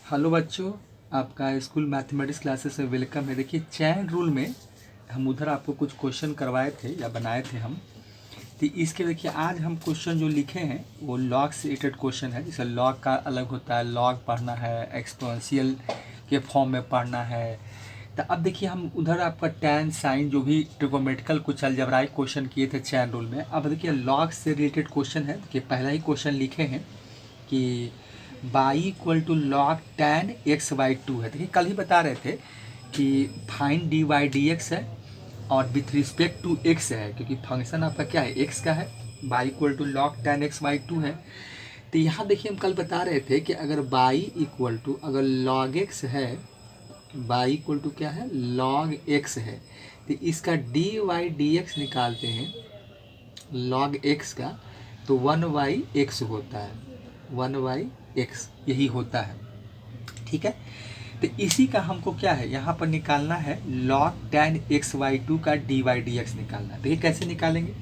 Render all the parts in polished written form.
Hello बच्चों, आपका school mathematics classes में वेलकम है। देखिए चैन रूल में हम उधर आपको कुछ क्वेश्चन करवाए थे या बनाए थे हम। तो इसके देखिए आज हम क्वेश्चन जो लिखे हैं वो लॉग से रिलेटेड क्वेश्चन है। जैसे लॉग का अलग होता है, लॉग पढ़ना है, एक्सपोनेंशियल के फॉर्म में पढ़ना है। तो अब देखिए हम उधर आपका टैन साइन जो भी ट्रिगोमेट्रिकल कुछ अलजेब्राइक क्वेश्चन किए थे चैन रूल में। अब देखिए लॉग से रिलेटेड क्वेश्चन है। देखिए पहला ही क्वेश्चन लिखे हैं कि y equal to log ten x by two है। देखिए कल ही बता रहे थे कि find d y d x है और विथ रिस्पेक्ट टू एक्स है, क्योंकि फंक्शन आपका क्या है, एक्स का है। Y equal to log ten x by two है। तो यहाँ देखिए हम कल बता रहे थे कि अगर बाई इक्वल टू अगर लॉग एक्स है, बाई इक्वल टू क्या है, लॉग एक्स है, तो इसका डी वाई डी एक्स निकालते हैं लॉग एक्स का, तो वन वाई एक्स होता है, वन वाई एक्स यही होता है। ठीक है, तो इसी का हमको क्या है यहाँ पर निकालना है, log ten x by two का डी वाई डी एक्स निकालना है। देखिए कैसे निकालेंगे,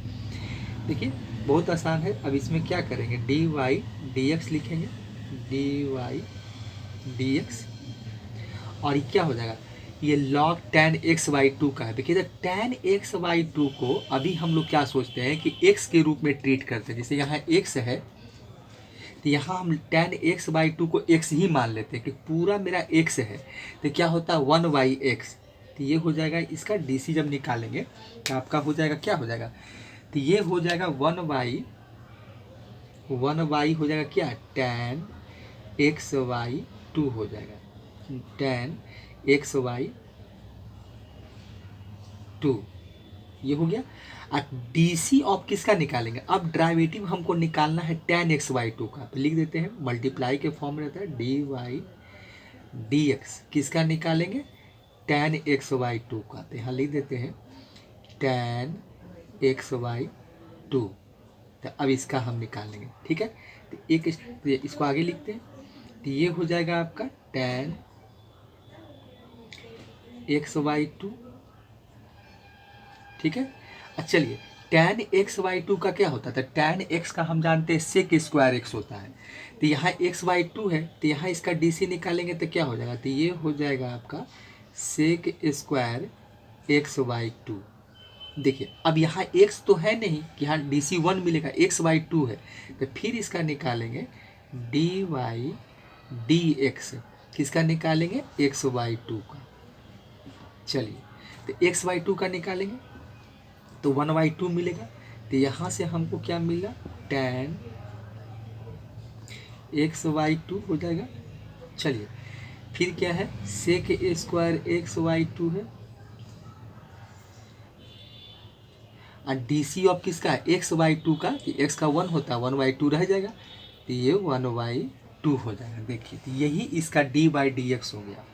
देखिए बहुत आसान है। अब इसमें क्या करेंगे, डी वाई डी एक्स लिखेंगे, डी वाई डी एक्स, और ये क्या हो जाएगा, ये log ten x by two का है। देखिए टेन एक्स वाई टू को अभी हम लोग क्या सोचते हैं कि एक्स के रूप में ट्रीट करते हैं। जैसे यहाँ एक्स है तो यहाँ हम टेन एक्स बाई टू को एक्स ही मान लेते हैं कि पूरा मेरा एक्स है, तो क्या होता है वन बाई एक्स। तो ये हो जाएगा, इसका डी सी जब निकालेंगे तो आपका हो जाएगा, क्या हो जाएगा, तो ये हो जाएगा वन बाई हो जाएगा क्या, टेन एक्स वाई टू हो जाएगा, टेन एक्स वाई टू, ये हो गया। अब डी सी ऑफ किसका निकालेंगे, अब डेरिवेटिव हमको निकालना है टेन एक्स वाई टू का, तो लिख देते हैं मल्टीप्लाई के फॉर्म में रहता है डी वाई डी एक्स, किसका निकालेंगे, टेन एक्स वाई टू का, तो यहाँ लिख देते हैं टेन एक्स वाई टू। तो अब इसका हम निकालेंगे, ठीक है। तो इसको आगे लिखते हैं, तो ये हो जाएगा आपका टेन एक्स वाई टू, ठीक है। चलिए टेन एक्स वाई टू का क्या होता था, टेन एक्स का हम जानते हैं सेक स्क्वायर एक्स होता है। तो यहाँ एक्स वाई टू है, तो यहाँ इसका डी सी निकालेंगे तो क्या हो जाएगा, तो ये हो जाएगा आपका sec square x by two. देखिए अब यहाँ एक्स तो है नहीं कि यहाँ डी सी वन मिलेगा, एक्स वाई टू है, तो फिर इसका निकालेंगे डी वाई डी एक्स, किसका निकालेंगे, एक्स वाई टू का। चलिए तो एक्स वाई टू का निकालेंगे तो वन बाई टू मिलेगा, तो यहाँ से हमको क्या मिला, टेन एक्स वाई टू हो जाएगा। चलिए फिर क्या है, sec square x by two है, और डी सी ऑफ किसका है, एक्स वाई टू का, एक्स का वन होता है, वन बाई टू रह जाएगा, तो ये वन बाई टू हो जाएगा। देखिए तो यही इसका डी बाई डी एक्स हो गया।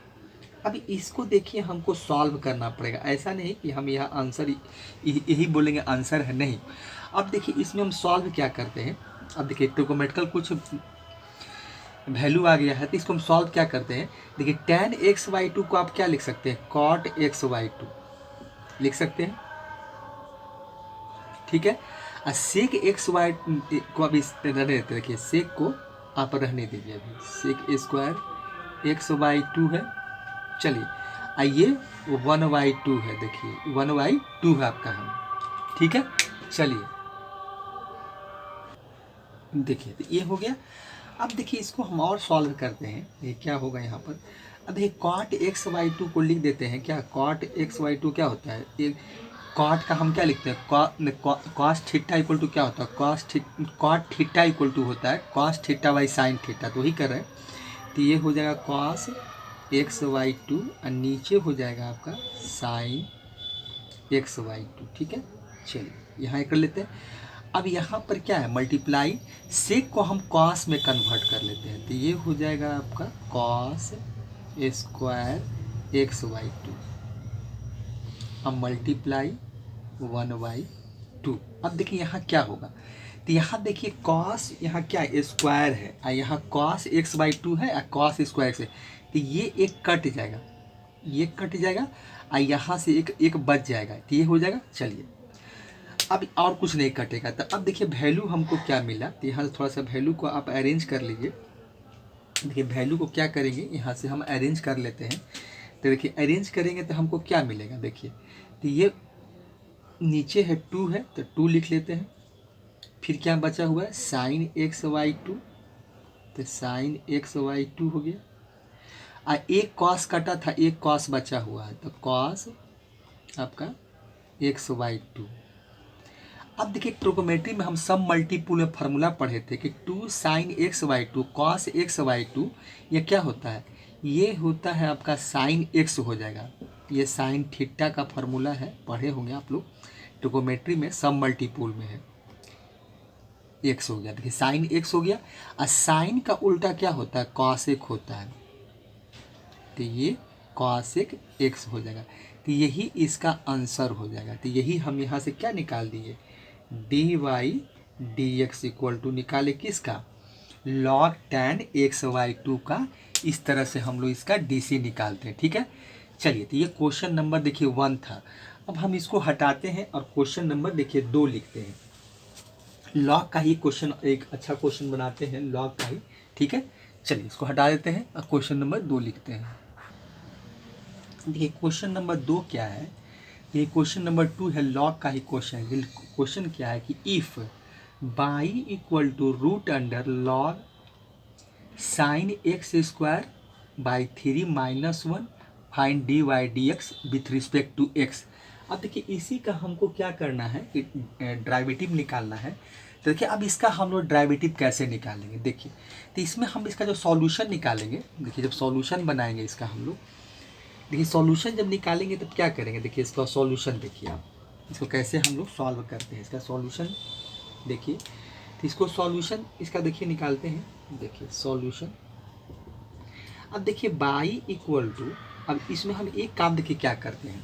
अब इसको देखिए हमको सॉल्व करना पड़ेगा, ऐसा नहीं कि हम यहाँ आंसर यही बोलेंगे आंसर है, नहीं। अब देखिए इसमें हम सॉल्व क्या करते हैं, अब देखिए ट्रिगोमेट्रिकल कुछ वैल्यू आ गया है, तो इसको हम सॉल्व क्या करते हैं, देखिए टेन एक्स वाई टू को आप क्या लिख सकते हैं, कॉट एक्स वाई टू लिख सकते हैं, ठीक है। और सेक एक्स वाई को अभी रहने देते, देखिए सेक को आप रहने दीजिए, अभी sec square x by two है। चलिए आइए वन बाई टू है, देखिए वन बाई टू है आपका हम, ठीक है। चलिए देखिए तो ये हो गया। अब देखिए इसको हम और सॉल्व करते हैं, ये क्या होगा यहाँ पर, अब देखिए कॉट एक्स वाई टू को लिख देते हैं, क्या कॉट एक्स वाई टू क्या होता है, ये कॉट का हम क्या लिखते हैं, कॉस थीटा इक्वल टू क्या होता है, कॉट थीटा इक्वल टू होता है cos theta by sine theta, तो वही कर रहे हैं। तो ये हो जाएगा कॉस एक्स वाई टू और नीचे हो जाएगा आपका साइन एक्स वाई टू, ठीक है। चलिए यहाँ कर लेते हैं। अब यहाँ पर क्या है, मल्टीप्लाई, सेक को हम कॉस में कन्वर्ट कर लेते हैं, तो ये हो जाएगा आपका cos square x by two, अब मल्टीप्लाई वन बाई टू। अब देखिए यहाँ क्या होगा, तो यहाँ देखिए कॉस, यहाँ क्या स्क्वायर है और यहाँ कॉस एक्स बाई टू है और कॉस स्क्वायर एक्स है, तो ये एक कट जाएगा, ये कट जाएगा और यहाँ से एक बच जाएगा, तो ये हो जाएगा। चलिए अब और कुछ नहीं कटेगा, तो अब देखिए वैल्यू हमको क्या मिला, तो यहाँ से थोड़ा सा वैल्यू को आप अरेंज कर लीजिए, देखिए वैल्यू को क्या करेंगे, यहाँ से हम अरेंज कर लेते हैं। तो देखिए अरेंज करेंगे तो हमको क्या मिलेगा, देखिए तो ये नीचे है 2 है तो 2 लिख लेते हैं। फिर क्या बचा हुआ है साइन एक्स वाई 2, तो साइन एक्स वाई 2 हो गया। एक कॉस कटा था, एक कॉस बचा हुआ है, तो कॉस आपका एक्स वाई 2। अब देखिए ट्रिग्नोमेट्री में हम सब मल्टीपुल में फार्मूला पढ़े थे कि 2 sine x by 2 cos x by 2, ये क्या होता है, ये होता है आपका साइन एक्स हो जाएगा। ये साइन थीटा का फार्मूला है, पढ़े होंगे आप लोग, ट्रिग्नोमेट्री में सब मल्टीपुल में है। एक्स हो गया, देखिए साइन एक्स हो गया। और साइन का उल्टा क्या होता है, कॉसेक होता है, तो ये कॉसेक एक्स हो जाएगा। तो यही इसका आंसर हो जाएगा। तो यही हम यहाँ से क्या निकाल दिए, d y d x equal to निकाले किसका, लॉग टेन एक्स वाई 2 का। इस तरह से हम लोग इसका डीसी निकालते हैं, ठीक है। चलिए तो ये क्वेश्चन नंबर देखिए 1 था। अब हम इसको हटाते हैं और क्वेश्चन नंबर देखिए 2 लिखते हैं। लॉग का ही क्वेश्चन एक अच्छा क्वेश्चन बनाते हैं, लॉग का ही, ठीक है। चलिए इसको हटा देते हैं और क्वेश्चन नंबर 2 लिखते हैं। देखिए क्वेश्चन नंबर 2 क्या है, ये क्वेश्चन नंबर 2 है, लॉग का ही क्वेश्चन। क्वेश्चन क्या है कि if y equal to root under log sine x square by 3 minus 1 find d y d x with respect to x. अब देखिए इसी का हमको क्या करना है कि डेरिवेटिव निकालना है। तो देखिए अब इसका हम लोग डेरिवेटिव कैसे निकालेंगे, देखिए तो इसमें हम इसका जो सॉल्यूशन निकालेंगे, देखिए जब सॉल्यूशन बनाएंगे इसका हम लोग, देखिए सॉल्यूशन जब निकालेंगे तब क्या करेंगे, देखिए इसका सॉल्यूशन देखिए आप, इसको कैसे हम लोग सॉल्व करते हैं, इसका सॉल्यूशन देखिए। तो इसको सॉल्यूशन इसका देखिए निकालते हैं, देखिए सॉल्यूशन। अब देखिए बाई इक्वल टू, अब इसमें हम एक काम देखिए क्या करते हैं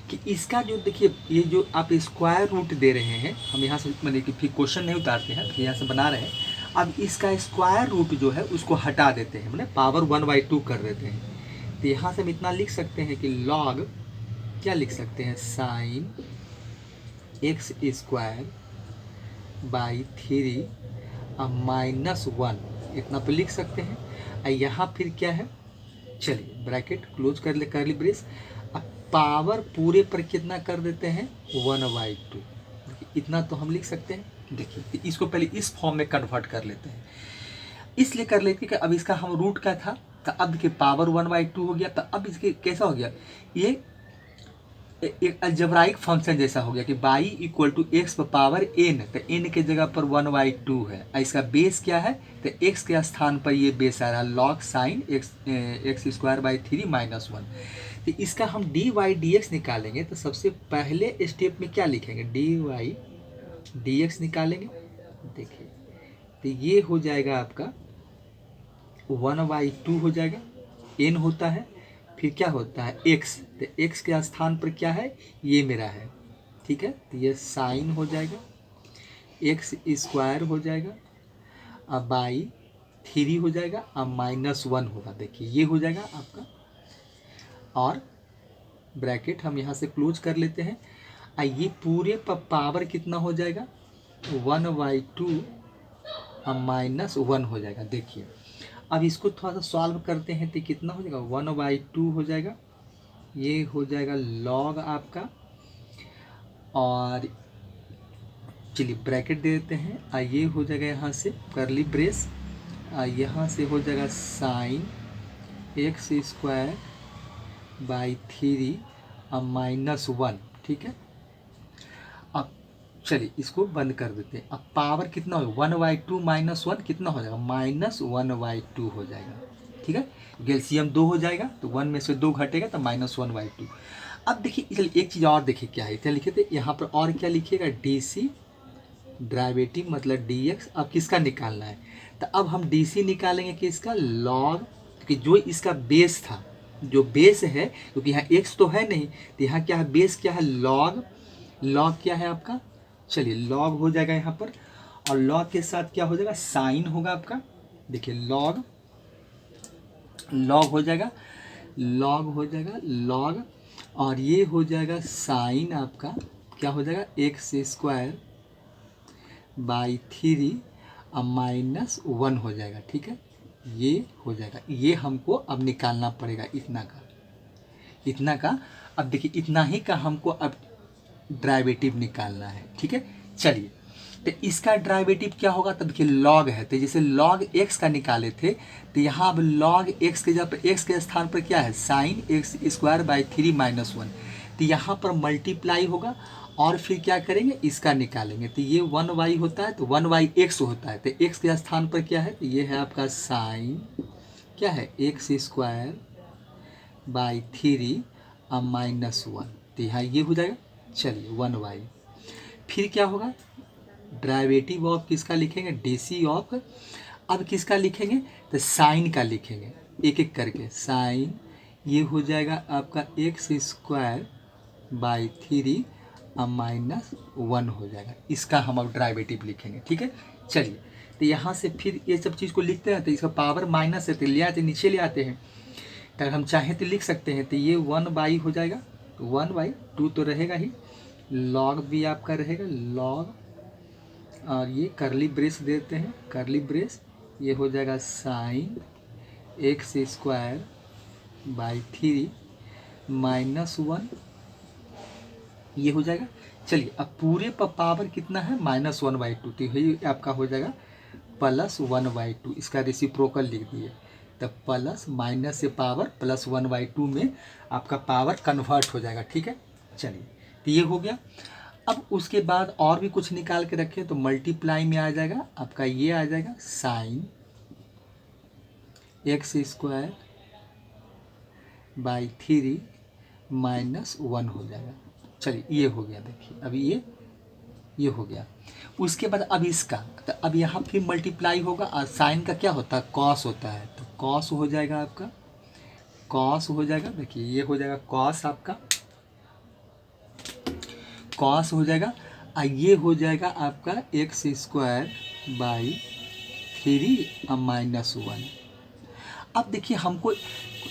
कि इसका जो देखिए ये जो आप स्क्वायर रूट दे रहे हैं, हम यहाँ से मतलब कि फिर क्वेश्चन नहीं उतारते हैं, तो यहाँ से बना रहे हैं। अब इसका स्क्वायर रूट जो है उसको हटा देते हैं, मतलब पावर 1/2 कर देते हैं। तो यहाँ से हम इतना लिख सकते हैं कि लॉग क्या लिख सकते हैं, sign x square by 3 minus 1, इतना तो लिख सकते हैं। और यहाँ फिर क्या है, चलिए ब्रैकेट क्लोज कर ले, कर ली ब्रेस। अब पावर पूरे पर कितना कर देते हैं 1/2, इतना तो हम लिख सकते हैं। देखिए इसको पहले इस फॉर्म में कन्वर्ट कर लेते हैं, इसलिए कर लेते हैं कि अब इसका हम रूट का था, तो अब देखिए पावर 1/2 हो गया। तो अब इसके कैसा हो गया, ये एक अलजेब्राइक फंक्शन जैसा हो गया कि y equal to x power n, तो एन के जगह पर 1/2 है। इसका बेस क्या है, तो एक्स के स्थान पर ये बेस आ रहा है, log sine x square by 3 minus 1। तो इसका हम डी वाई डी एक्स निकालेंगे, तो सबसे पहले स्टेप में क्या लिखेंगे, डी वाई डी एक्स निकालेंगे। देखिए तो ये हो जाएगा आपका 1/2 हो जाएगा, एन होता है, फिर क्या होता है एक्स, तो एक्स के स्थान पर क्या है, ये मेरा है, ठीक है। तो ये साइन हो जाएगा, एक्स स्क्वायर हो जाएगा, अब बाई 3 हो जाएगा, अब -1 होगा, देखिए ये हो जाएगा आपका। और ब्रैकेट हम यहाँ से क्लोज कर लेते हैं। ये पूरे पर पावर कितना हो जाएगा 1/2 -1 हो जाएगा। देखिए अब इसको थोड़ा सा सॉल्व करते हैं तो कितना हो जाएगा 1/2 हो जाएगा, ये हो जाएगा लॉग आपका। और चलिए ब्रैकेट दे देते हैं, ये हो जाएगा यहाँ से करली ब्रेस, यहाँ से हो जाएगा साइन एक्स स्क्वायर बाई 3 -1, ठीक है। अब चलिए इसको बंद कर देते हैं। अब पावर कितना हो 1/2 -1 कितना हो जाएगा -1/2 हो जाएगा, ठीक है। एलसीएम 2 हो जाएगा, तो 1 में से 2 घटेगा तो -1/2। अब देखिए चलिए एक चीज़ और देखिए क्या है, क्या लिखे थे यहाँ पर, और क्या लिखिएगा डीसी डेरिवेटिव मतलब dx। अब किसका निकालना है, तो अब हम dc निकालेंगे कि इसका लॉग, कि जो इसका बेस था, जो बेस है, क्योंकि यहाँ x तो है नहीं, तो यहाँ क्या है बेस, क्या है लॉग, लॉग क्या है आपका, चलिए लॉग हो जाएगा यहाँ पर। और लॉग के साथ क्या हो जाएगा साइन होगा आपका, देखिए लॉग, लॉग हो जाएगा, लॉग हो जाएगा लॉग, और ये हो जाएगा साइन आपका, क्या हो जाएगा एक्स स्क्वायर बाई 3 -1 हो जाएगा, ठीक है। ये हो जाएगा, ये हमको अब निकालना पड़ेगा इतना का। अब देखिए इतना ही का हमको अब डेरिवेटिव निकालना है, ठीक है। चलिए, तो इसका डेरिवेटिव क्या होगा, तब देखिए लॉग है, तो जैसे लॉग एक्स का निकाले थे, तो यहाँ अब लॉग एक्स के जगह पर एक्स के स्थान पर क्या है, sign x square by 3 minus 1, तो यहाँ पर मल्टीप्लाई होगा और फिर क्या करेंगे, इसका निकालेंगे, तो ये 1y होता है, तो 1y(x) होता है, तो x के स्थान पर क्या है, तो ये है आपका साइन क्या है, एक्स स्क्वायर बाई 3 माइनस 1, तो यहाँ ये हो जाएगा। चलिए 1y, फिर क्या होगा, डेरिवेटिव ऑफ किसका लिखेंगे, डी ऑफ, अब किसका लिखेंगे, तो साइन का लिखेंगे एक एक करके, साइन ये हो जाएगा आपका एक्स स्क्वायर बाई 3 माइनस 1 हो जाएगा, इसका हम अब डेरिवेटिव लिखेंगे, ठीक है। चलिए, तो यहाँ से फिर ये सब चीज़ को लिखते हैं, तो इसका पावर माइनस है तो ले आते नीचे ले आते हैं, तो हम चाहें तो लिख सकते हैं, तो ये 1y हो जाएगा, 1/2 तो रहेगा ही, लॉग भी आपका रहेगा लॉग, और ये करली ब्रेस देते हैं, करली ब्रेस, ये हो जाएगा sign x square by 3 minus 1, ये हो जाएगा। चलिए, अब पूरे पर पावर कितना है, -1/2, तो यही आपका हो जाएगा +1/2, इसका रेसिप्रोकल लिख दिए, तब प्लस माइनस से पावर +1/2 में आपका पावर कन्वर्ट हो जाएगा, ठीक है। चलिए, तो ये हो गया। अब उसके बाद और भी कुछ निकाल के रखें, तो मल्टीप्लाई में आ जाएगा आपका, ये आ जाएगा sign x square by 3 minus 1 हो जाएगा। चलिए, ये हो गया, देखिए अभी ये हो गया। उसके बाद अब इसका, तो अब यहाँ फिर मल्टीप्लाई होगा, और साइन का क्या होता है, कॉस होता है, तो कॉस हो जाएगा आपका, कॉस हो जाएगा, देखिए ये हो जाएगा कॉस, आपका कॉस हो जाएगा, और ये हो जाएगा आपका एक्स स्क्वायर बाई 3 माइनस 1। अब देखिए हमको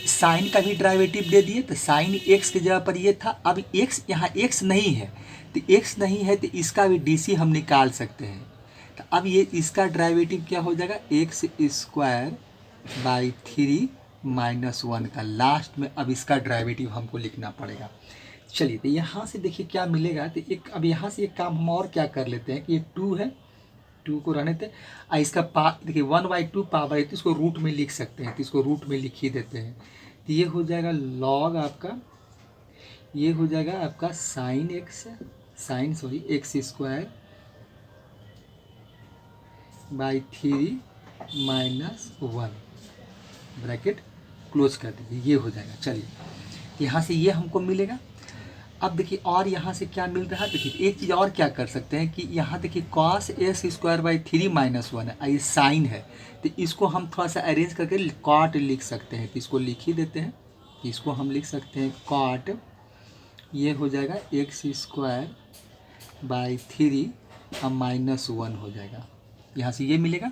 साइन का भी डेरिवेटिव दे दिए, तो साइन एक्स की जगह पर ये था, अब एक्स यहाँ एक्स नहीं है, तो एक्स नहीं है तो इसका भी डीसी हम निकाल सकते हैं, तो अब ये इसका डेरिवेटिव क्या हो जाएगा, एक्स स्क्वायर बाई 3 माइनस 1 का, लास्ट में अब इसका डेरिवेटिव हमको लिखना पड़ेगा। चलिए, तो यहाँ से देखिए क्या मिलेगा, तो एक अब यहाँ से एक काम हम और क्या कर लेते हैं कि ये 2 है, 2 को रहने थे, और इसका देखिए 1/2 पावर है, तो इसको रूट में लिख सकते हैं, तो इसको रूट में लिख ही देते हैं, तो ये हो जाएगा लॉग आपका, ये हो जाएगा आपका sign x square by 3 minus 1, bracket close कर दीजिए, ये हो जाएगा। चलिए, यहाँ से ये हमको मिलेगा। अब देखिए और यहाँ से क्या मिल रहा है, देखिए एक चीज़ और क्या कर सकते हैं कि यहाँ देखिए cos x square by 3 minus 1 है, ये साइन है, तो इसको हम थोड़ा सा अरेंज करके कॉट लिख सकते हैं, तो इसको लिख ही देते हैं, इसको हम लिख सकते हैं कॉट, ये हो जाएगा एक्स स्क्वायर बाई 3 माइनस 1 हो जाएगा, यहाँ से ये मिलेगा।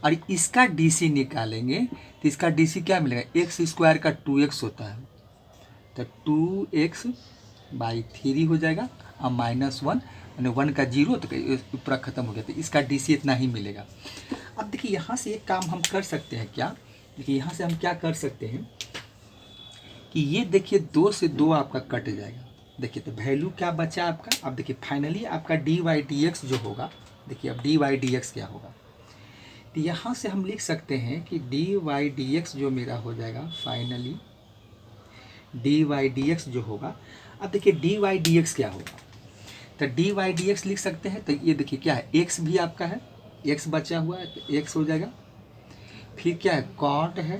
और इसका डीसी निकालेंगे, तो इसका डीसी क्या मिलेगा, एक्स स्क्वायर का 2x होता है, तो 2x बाई 3 हो जाएगा, और -1 यानी 1 का 0, तो पूरा खत्म हो गया, तो इसका डीसी इतना ही मिलेगा। अब देखिए यहाँ से एक काम हम कर सकते हैं, क्या देखिए यहाँ से हम क्या कर सकते हैं कि ये देखिए 2 से 2 आपका कट जाएगा, देखिए तो वैल्यू क्या बचा आपका, अब देखिए फाइनली आपका dy/dx जो होगा, देखिए अब dy/dx क्या होगा, तो यहाँ से हम लिख सकते हैं कि dy/dx जो मेरा हो जाएगा फाइनली, dy/dx जो होगा, अब देखिए dy/dx क्या होगा, तो dy/dx लिख सकते हैं, तो ये देखिए क्या है, x भी आपका है, x बचा हुआ है, तो x हो जाएगा, फिर क्या है कॉट है,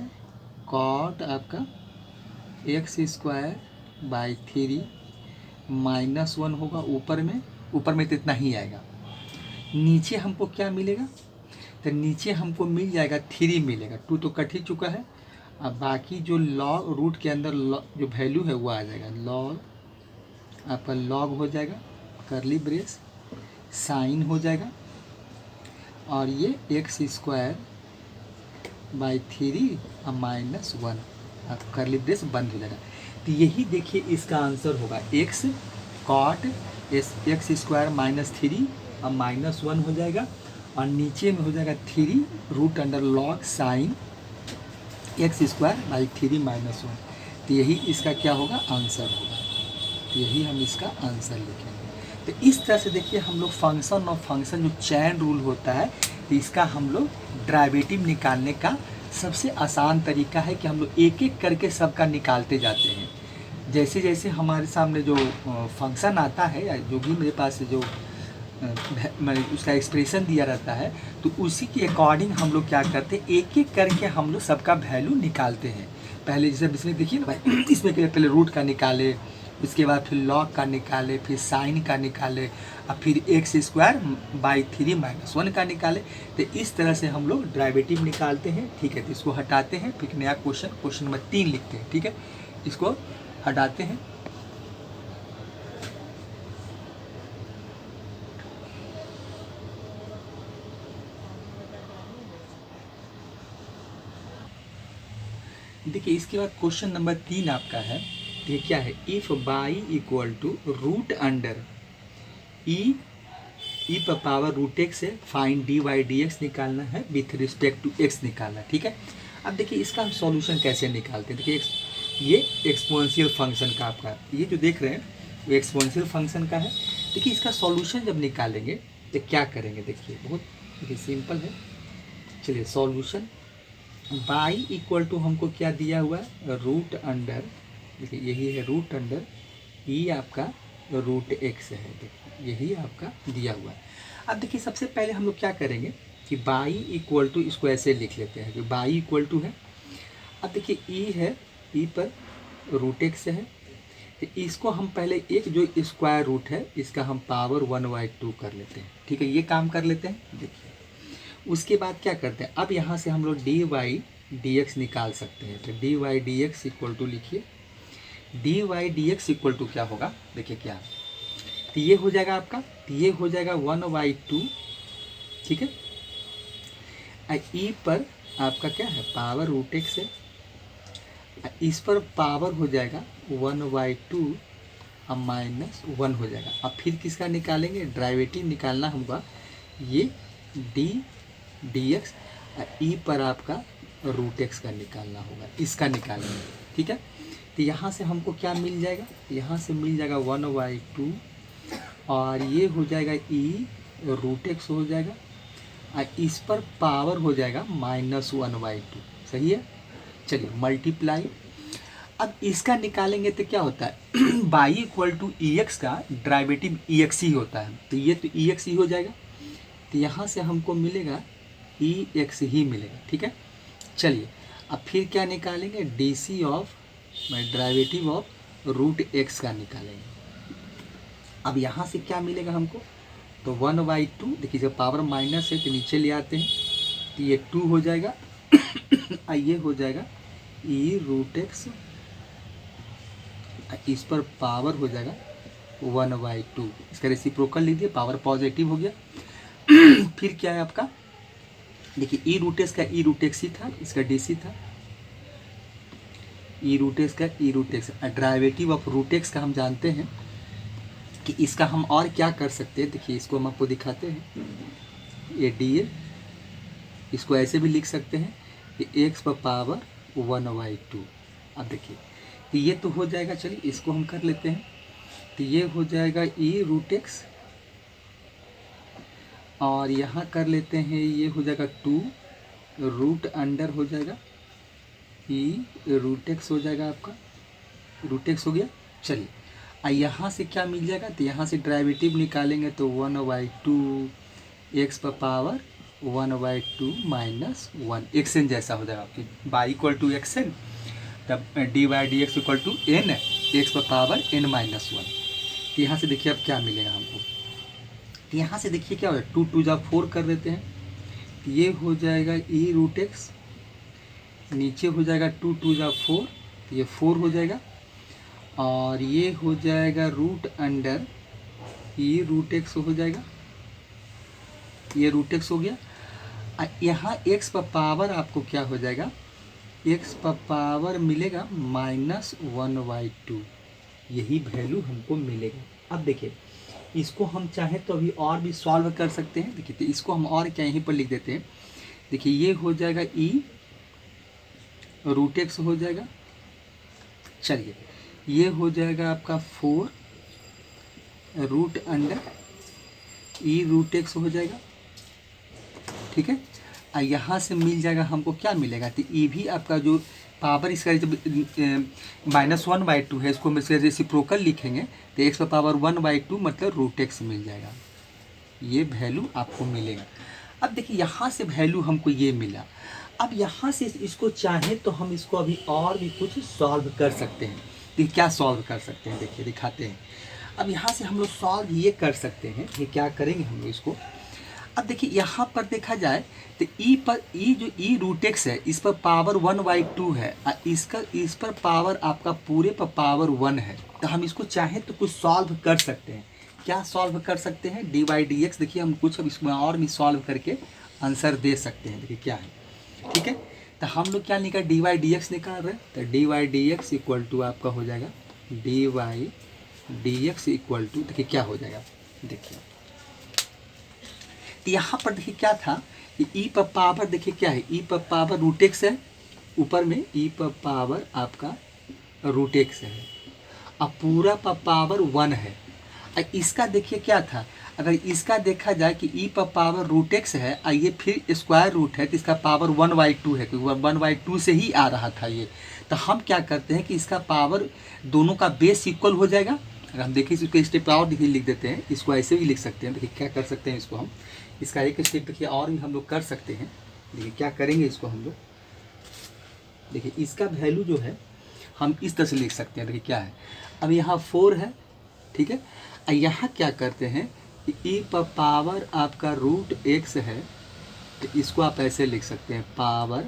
कॉट आपका एक्स स्क्वायर बाई 3 -1 होगा, ऊपर में तो इतना ही आएगा, नीचे हमको क्या मिलेगा, तो नीचे हमको मिल जाएगा 3 मिलेगा, 2 तो कट ही चुका है, अब बाकी जो लॉग रूट के अंदर जो वैल्यू है वो आ जाएगा, लॉग आपका लॉग हो जाएगा, करली ब्रेस साइन हो जाएगा, और ये एक्स स्क्वायर बाई 3 -1, आप करली ब्रेस बंद हो जाएगा, तो यही देखिए इसका आंसर होगा, एक्स कॉट एक्स स्क्वायर -3 और -1 हो जाएगा, और नीचे में हो जाएगा 3 root under log sine x square by 3 minus 1। तो यही इसका क्या होगा, आंसर होगा। तो यही हम इसका आंसर लिखेंगे। तो इस तरह से देखिए हम लोग फंक्शन और फंक्शन जो चैन रूल होता है, तो इसका हम लोग डेरिवेटिव निकालने का सबसे आसान तरीका है कि हम लोग एक एक करके सबका निकालते जाते हैं। जैसे जैसे हमारे सामने जो फंक्शन आता है या जो भी मेरे पास जो उसका एक्सप्रेशन दिया रहता है, तो उसी के अकॉर्डिंग हम लोग क्या करते हैं, एक एक करके हम लोग सबका वैल्यू निकालते हैं। पहले जैसे इसमें देखिए ना भाई, इसमें पहले रूट का निकाले, उसके बाद फिर लॉग का निकाले, फिर साइन का निकाले, और फिर एक्स स्क्वायर बाई 3 माइनस 1 का निकाले। तो इस तरह से हम लोग डेरिवेटिव निकालते हैं। ठीक है, तो इसको हटाते हैं, फिर नया क्वेश्चन नंबर 3 लिखते हैं। ठीक है, इसको हटाते हैं। देखिए इसके बाद क्वेश्चन नंबर 3 आपका है, ये क्या है, if y equal to root under e पर पावर रूट एक्स है, find d y d x निकालना है, विथ रिस्पेक्ट टू एक्स निकालना है। ठीक है, अब देखिए इसका हम सॉल्यूशन कैसे निकालते हैं। देखिए ये एक्सपोनेंशियल फंक्शन का आपका ये जो देख रहे हैं वो एक्सपोनेंशियल फंक्शन का है। देखिए इसका सॉल्यूशन जब निकालेंगे तो क्या करेंगे, देखिए बहुत देखिए सिंपल है। चलिए सॉल्यूशन बाई इक्वल टू हमको क्या दिया हुआ है, रूट अंडर, देखिए यही है रूट अंडर ई आपका रूट एक्स है, देखिए यही आपका दिया हुआ है। अब देखिए सबसे पहले हम लोग क्या करेंगे कि बाई इक्वल टू, इसको ऐसे लिख लेते हैं कि बाई इक्वल टू है। अब देखिए ई है, ई पर रूट एक्स है, तो इसको हम पहले एक जो स्क्वायर रूट है इसका हम पावर 1/2 कर लेते हैं। ठीक है, ये काम कर लेते हैं। देखिए उसके बाद क्या करते हैं, अब यहाँ से हम लोग डी वाई डी एक्स निकाल सकते हैं। तो d y d x equal to लिखिए, d y d x equal to क्या होगा, देखिए क्या, तो ये हो जाएगा आपका, तो ये हो जाएगा 1/2। ठीक है, ई पर आपका क्या है, पावर रूट एक्स है, इस पर पावर हो जाएगा 1/2 अब माइनस 1 हो जाएगा। अब फिर किसका निकालेंगे, डेरिवेटिव निकालना होगा, ये डी डी एक्स, ई पर आपका रूट एक्स का निकालना होगा, इसका निकालेंगे। ठीक है, तो यहाँ से हमको क्या मिल जाएगा, यहाँ से मिल जाएगा 1/2 और ये हो जाएगा ई रूट एक्स हो जाएगा, और इस पर पावर हो जाएगा -1/2। सही है, चलिए मल्टीप्लाई। अब इसका निकालेंगे तो क्या होता है, y equal to e x का डेरिवेटिव ई एक्स ही होता है, तो ये तो ई एक्स ही हो जाएगा, तो यहाँ से हमको मिलेगा ई एक्स ही मिलेगा। ठीक है, चलिए अब फिर क्या निकालेंगे, d c of derivative of root x का निकालेंगे। अब यहाँ से क्या मिलेगा हमको, तो 1/2, देखिए जब पावर माइनस है तो नीचे ले आते हैं, तो ये 2 हो जाएगा, ये हो जाएगा ई रूट एक्स, इस पर पावर हो जाएगा 1/2, इसका रेसिप्रोकल लिख दिया, पावर पॉजिटिव हो गया। फिर क्या है आपका, देखिए ई रूट एक्स का ई रूट एक्स ही था, इसका डी सी था, ई रूट एक्स का e root x, derivative of root x का हम जानते हैं कि इसका हम और क्या कर सकते हैं। देखिए इसको हम आपको दिखाते हैं, ये डी ए, इसको ऐसे भी लिख सकते हैं कि एक्स पर पावर 1/2। अब देखिए तो ये तो हो जाएगा, चलिए इसको हम कर लेते हैं, तो ये हो जाएगा ई रूट एक्स, और यहाँ कर लेते हैं, ये हो जाएगा 2 रूट अंडर हो जाएगा ई रूट एक्स हो जाएगा, आपका रूट एक्स हो गया। चलिए यहाँ से क्या मिल जाएगा, तो यहाँ से डेरिवेटिव निकालेंगे तो 1/2 एक्स पर पावर 1/2 माइनस 1, एक्सन जैसा हो जाएगा आपकी, बाई इक्वल टू एक्सन, तब d y d x equal to n x पर पावर n-1। तो यहाँ से देखिए अब क्या मिलेगा हमको, तो यहाँ से देखिए क्या हो जाएगा, 2 2 जा 4 कर देते हैं, तो ये हो जाएगा ई रूट एक्स, नीचे हो जाएगा 2 2 जा 4, तो ये 4 हो जाएगा, और ये हो जाएगा रूट अंडर ई रूट एक्स हो जाएगा, ये रूट एक्स हो गया। यहाँ एक्स पर पावर आपको क्या हो जाएगा, एक्स पर पावर मिलेगा -1/2, यही वैल्यू हमको मिलेगा। अब देखिए इसको हम चाहें तो अभी और भी सॉल्व कर सकते हैं। देखिए तो इसको हम और क्या यहीं पर लिख देते हैं, देखिए ये हो जाएगा ई रूट एक्स हो जाएगा। चलिए ये हो जाएगा आपका 4 रूट अंडर ई रूट एक्स हो जाएगा, ठीक है। और यहाँ से मिल जाएगा हमको क्या मिलेगा, तो ये भी आपका जो पावर इसका जब -1/2 है, इसको हम इसका रेसिप्रोकल लिखेंगे तो एक्स पर पावर 1/2 मतलब रूट एक्स मिल जाएगा, ये वैल्यू आपको मिलेगा। अब देखिए यहाँ से वैल्यू हमको ये मिला। अब यहाँ से इसको चाहे तो हम इसको अभी और भी कुछ सॉल्व कर सकते हैं। तो क्या सॉल्व कर सकते हैं, देखिए दिखाते हैं। अब यहाँ से हम लोग सॉल्व ये कर सकते हैं, ये क्या करेंगे हम लोग इसको। अब देखिए यहाँ पर देखा जाए तो ई पर ई जो ई रूट एक्स है इस पर पावर 1/2 है और इस पर पावर आपका पूरे पर पावर 1 है। तो हम इसको चाहें तो कुछ सॉल्व कर सकते हैं। क्या सॉल्व कर सकते हैं, dy/dx। देखिए हम कुछ अब इसमें और भी सॉल्व करके आंसर दे सकते हैं। देखिए क्या है, ठीक है। तो हम लोग क्या निकाल dy/dx निकाल रहे हैं, तो dy/dx इक्वल टू आपका हो जाएगा dy/dx इक्वल टू, देखिए क्या हो जाएगा, देखिए तो यहाँ पर देखिए क्या था कि ई पर पावर देखिए क्या है, ई पर पावर रूट एक्स है, ऊपर में ई पर पावर आपका रूट एक्स है और पूरा पर पावर 1 है। और इसका देखिए क्या था, अगर इसका देखा जाए कि ई पर पावर रूट एक्स है और ये फिर स्क्वायर रूट है तो इसका पावर 1/2 है, क्योंकि 1/2 से ही आ रहा था ये। तो हम क्या करते हैं कि इसका पावर दोनों का बेस इक्वल हो जाएगा। अगर हम देखिए इसको स्टेप और देखिए लिख देते हैं, इसको ऐसे भी लिख सकते हैं। देखिए क्या कर सकते हैं, इसको हम इसका एक स्टेप देखिए और भी हम लोग कर सकते हैं। देखिए क्या करेंगे इसको हम लोग, देखिए इसका वैल्यू जो है हम इस तरह से लिख सकते हैं। देखिए क्या है, अब यहाँ 4 है, ठीक है। और यहाँ क्या करते हैं कि ई पर पावर आपका रूट एक्स है, तो इसको आप ऐसे लिख सकते हैं, पावर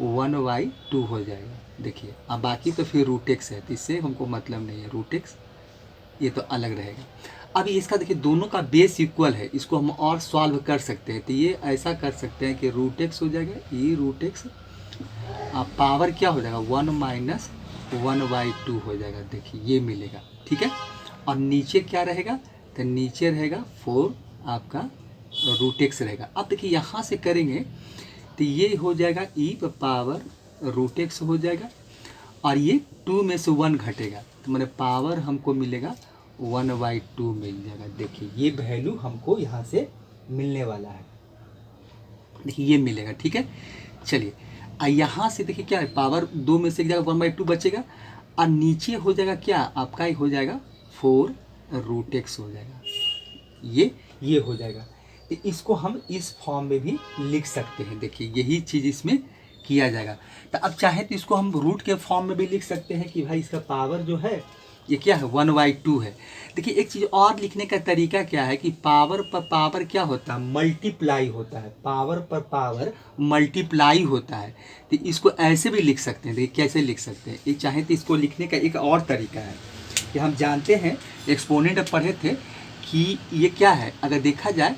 1/2 हो जाएगा। देखिए अब बाकी तो फिर रूट एक्स है, तो इससे हमको मतलब नहीं है, रूट एक्स ये तो अलग रहेगा। अब इसका देखिए दोनों का बेस इक्वल है, इसको हम और सॉल्व कर सकते हैं। तो ये ऐसा कर सकते हैं कि रूट एक्स हो जाएगा, ई रूट एक्स पावर क्या हो जाएगा 1 - 1/2 हो जाएगा। देखिए ये मिलेगा, ठीक है। और नीचे क्या रहेगा, तो नीचे रहेगा 4 आपका रूट एक्स रहेगा। अब देखिए यहाँ से करेंगे तो ये हो जाएगा ई पावर रूट एक्स हो जाएगा और ये 2 में से 1 घटेगा, तो मैंने पावर हमको मिलेगा 1/2 मिल जाएगा। देखिए ये वैल्यू हमको यहाँ से मिलने वाला है, देखिए ये मिलेगा, ठीक है। चलिए यहाँ से देखिए क्या है, पावर 2 में से एक जगह 1/2 बचेगा और नीचे हो जाएगा क्या आपका, हो जाएगा 4 रूट एक्स हो जाएगा, ये हो जाएगा। तो इसको हम इस फॉर्म में भी लिख सकते हैं। देखिए यही चीज़ इसमें किया जाएगा। तो अब चाहे तो इसको हम रूट के फॉर्म में भी लिख सकते हैं कि भाई इसका पावर जो है ये क्या है 1/2 है। देखिए एक चीज़ और लिखने का तरीका क्या है कि पावर पर पावर क्या होता है, मल्टीप्लाई होता है, पावर पर पावर मल्टीप्लाई होता है। तो इसको ऐसे भी लिख सकते हैं। देखिए कैसे लिख सकते हैं, ये चाहे तो इसको लिखने का एक और तरीका है कि हम जानते हैं एक्सपोनेंट पढ़े थे कि ये क्या है, अगर देखा जाए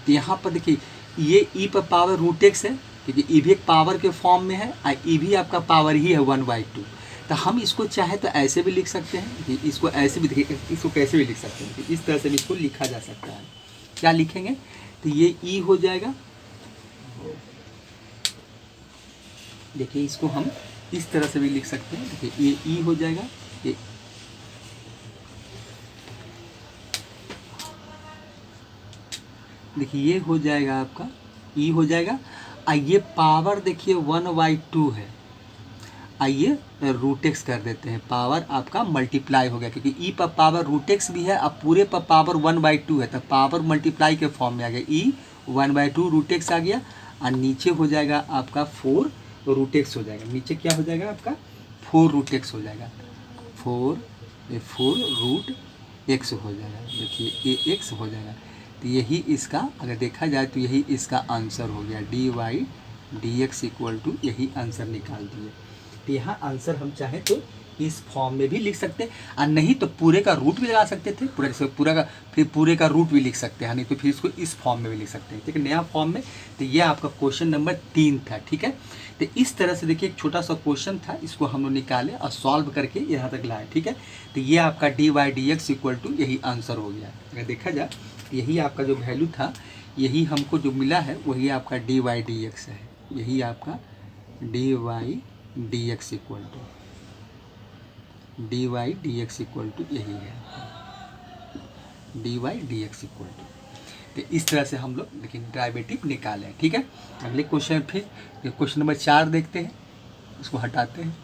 तो यहाँ पर देखिए ये ई पर पावर रूट एक्स है, क्योंकि ई भी एक पावर के फॉर्म में है और ई भी आपका पावर ही है 1/2। तो हम इसको चाहे तो ऐसे भी लिख सकते हैं कि इसको ऐसे भी, देखिए इसको कैसे भी लिख सकते हैं कि इस तरह से भी इसको लिखा जा सकता है। क्या लिखेंगे, तो ये ई हो जाएगा, देखिए इसको हम इस तरह से भी लिख सकते हैं। देखिए ये ई हो जाएगा, ये देखिए ये हो जाएगा आपका ई हो जाएगा। आइए पावर देखिए 1/2 है, आइए रूट एक्स कर देते हैं, पावर आपका मल्टीप्लाई हो गया क्योंकि ई पर पावर रूट एक्स भी है, अब पूरे पर पावर 1/2 है, तो पावर मल्टीप्लाई के फॉर्म में आ गया, ई 1/2 रूट एक्स आ गया और नीचे हो जाएगा आपका 4 रूट एक्स हो जाएगा। नीचे क्या हो जाएगा आपका 4 रूट एक्स हो जाएगा, 4 रूट एक्स हो जाएगा। देखिए ये एक्स हो जाएगा। तो यही इसका अगर देखा जाए तो यही इसका आंसर हो गया, dy/dx इक्वल टू यही आंसर निकाल दिए। तो यहाँ आंसर हम चाहें तो इस फॉर्म में भी लिख सकते हैं और नहीं तो पूरे का रूट भी लगा सकते थे, पूरे का रूट भी लिख सकते हैं, नहीं तो फिर इसको इस फॉर्म में भी लिख सकते हैं, ठीक है, नया फॉर्म में। तो ये आपका क्वेश्चन नंबर 3 था, ठीक है। तो इस तरह से देखिए एक छोटा सा क्वेश्चन था, इसको हम लोग निकाले और सॉल्व करके यहाँ तक लाए, ठीक है। तो ये आपका dy/dx इक्वल टू यही आंसर हो गया। अगर देखा जाए यही आपका जो वैल्यू था, यही हमको जो मिला है वही आपका dy/dx है, यही आपका dy/dx d x equal to d y d x equal to यही है, d y d x equal to. तो इस तरह से हम लोग लेकिन डेरिवेटिव निकालें। ठीक है, अगले क्वेश्चन फिर क्वेश्चन नंबर 4 देखते हैं, इसको हटाते हैं।